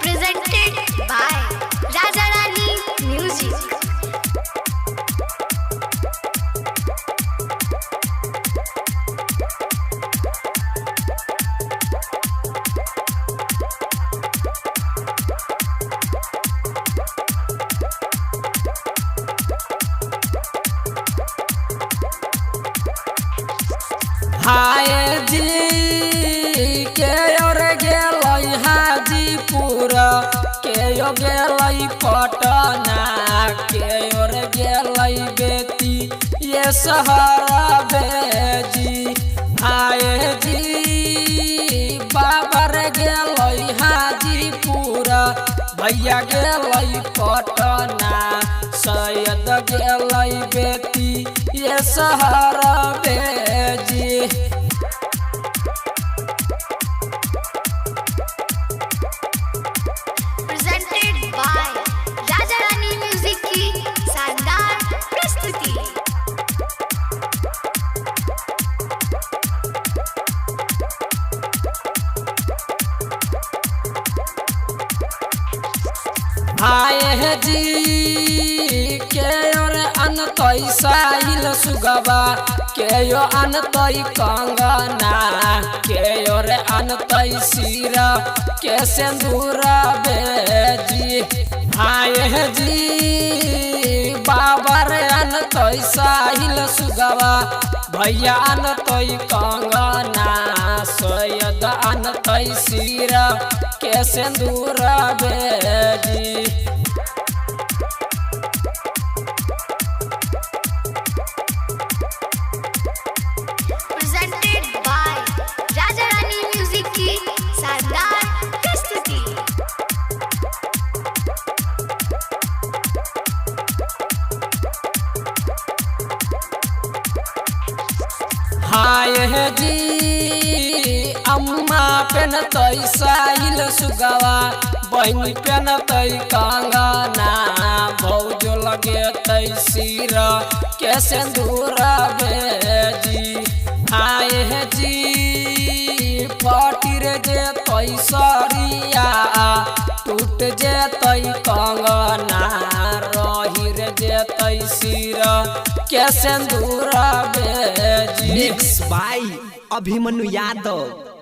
Presented by Raja Rani Music. हाय जी के ओर गेलै हाजीपुर के ओ गेलै पटना के ओर गेलै बेती ये शहर बेजी। हाय जी बाबर गेलै हाजीपुर भैया गेलै पटना सैयद गेलै बेती ये शहर बेजी। Presented by Raja Rani Music की शानदार प्रस्तुति। हाय जी के ओर अनतई साहिल सुगवा के यो अनतई कंगना के ओर अनतई सिरा के सिंदूरा बेजी। हाय जी बाबर अनतई साहिल सुगवा भैया अनतई कंगना सैयद अनतई सिरा के सिंदूरा बेजी। Presented by Raja Rani Music की शानदार प्रस्तुति। हाय जी अम्मा पेनतई साहिल सुगवा बहनी पेनतई कंगना भौजो लगेतई सिरा के सिंदूरा बेजी। हाय जी फटीर जेतई सरिया टूट जेतई कंगना रहिर जेतई सिरा के सिंदूरा बेजी। Mix by Abhimanyu Yadav.